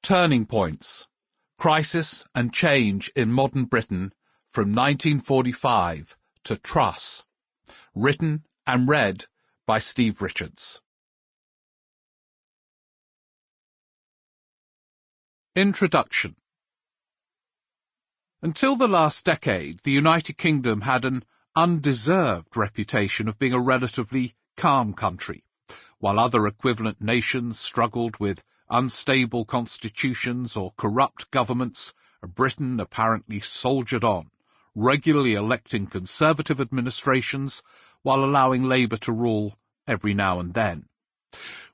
Turning Points, Crisis and Change in Modern Britain from 1945 to Truss. Written and read by Steve Richards. Introduction. Until the last decade, the United Kingdom had an undeserved reputation of being a relatively calm country. While other equivalent nations struggled with unstable constitutions or corrupt governments, Britain apparently soldiered on, regularly electing conservative administrations while allowing Labour to rule every now and then.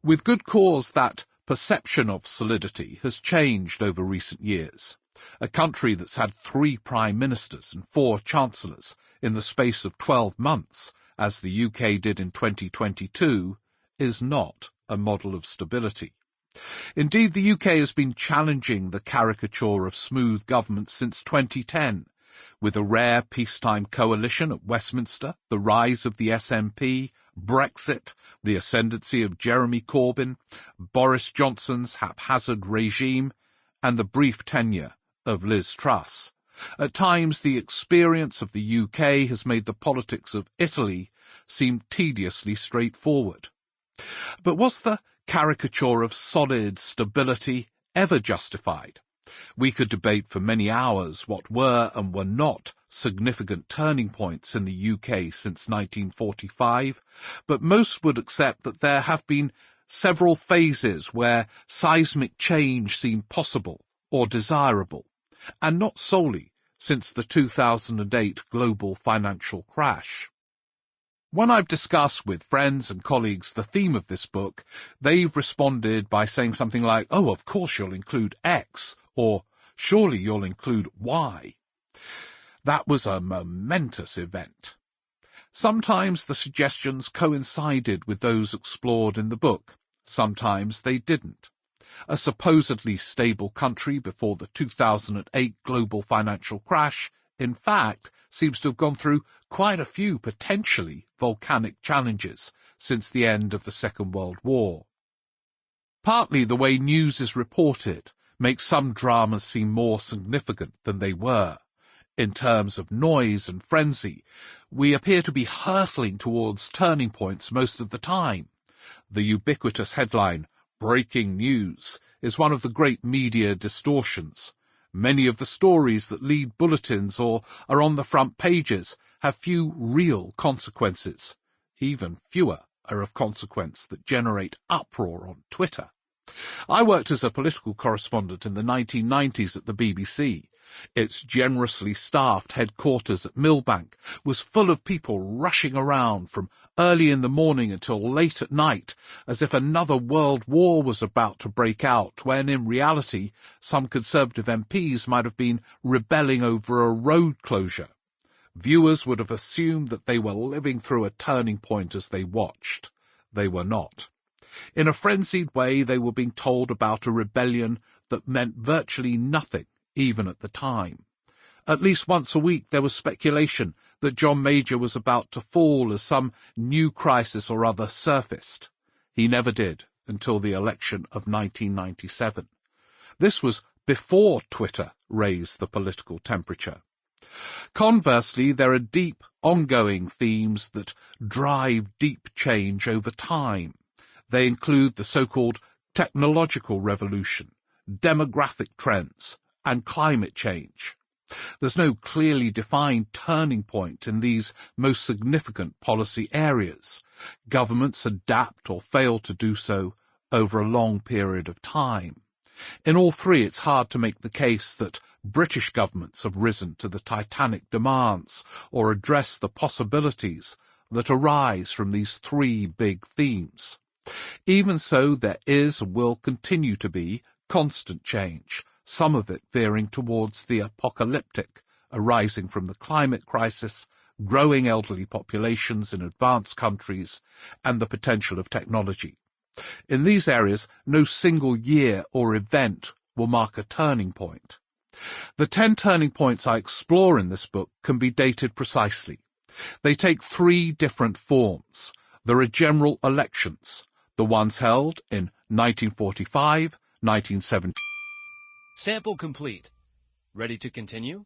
With good cause, that perception of solidity has changed over recent years. A country that's had 3 prime ministers and 4 chancellors in the space of 12 months, as the UK did in 2022, is not a model of stability. Indeed, the UK has been challenging the caricature of smooth government since 2010, with a rare peacetime coalition at Westminster, the rise of the SNP, Brexit, the ascendancy of Jeremy Corbyn, Boris Johnson's haphazard regime, and the brief tenure of Liz Truss. At times, the experience of the UK has made the politics of Italy seem tediously straightforward. But was the caricature of solid stability ever justified? We could debate for many hours what were and were not significant turning points in the UK since 1945, but most would accept that there have been several phases where seismic change seemed possible or desirable, and not solely since the 2008 global financial crash. When I've discussed with friends and colleagues the theme of this book, they've responded by saying something like, "Oh, of course you'll include X," or "Surely you'll include Y." That was a momentous event. Sometimes the suggestions coincided with those explored in the book. Sometimes they didn't. A supposedly stable country before the 2008 global financial crash, in fact, seems to have gone through quite a few potentially volcanic challenges since the end of the Second World War. Partly the way news is reported makes some dramas seem more significant than they were. In terms of noise and frenzy, we appear to be hurtling towards turning points most of the time. The ubiquitous headline, "Breaking News," is one of the great media distortions. Many of the stories that lead bulletins or are on the front pages have few real consequences. Even fewer are of consequence that generate uproar on Twitter. I worked as a political correspondent in the 1990s at the BBC. Its generously staffed headquarters at Millbank was full of people rushing around from early in the morning until late at night, as if another world war was about to break out, when in reality some Conservative MPs might have been rebelling over a road closure. Viewers would have assumed that they were living through a turning point as they watched. They were not. In a frenzied way, they were being told about a rebellion that meant virtually nothing, even at the time. At least once a week there was speculation that John Major was about to fall as some new crisis or other surfaced. He never did until the election of 1997. This was before Twitter raised the political temperature. Conversely, there are deep, ongoing themes that drive deep change over time. They include the so-called technological revolution, demographic trends, and climate change. There's no clearly defined turning point in these most significant policy areas. Governments adapt or fail to do so over a long period of time. In all 3, it's hard to make the case that British governments have risen to the titanic demands or address the possibilities that arise from these 3 big themes. Even so, there is and will continue to be constant change, some of it veering towards the apocalyptic, arising from the climate crisis, growing elderly populations in advanced countries, and the potential of technology. In these areas, no single year or event will mark a turning point. The 10 turning points I explore in this book can be dated precisely. They take 3 different forms. There are general elections, the ones held in 1945, 1970. Sample complete. Ready to continue?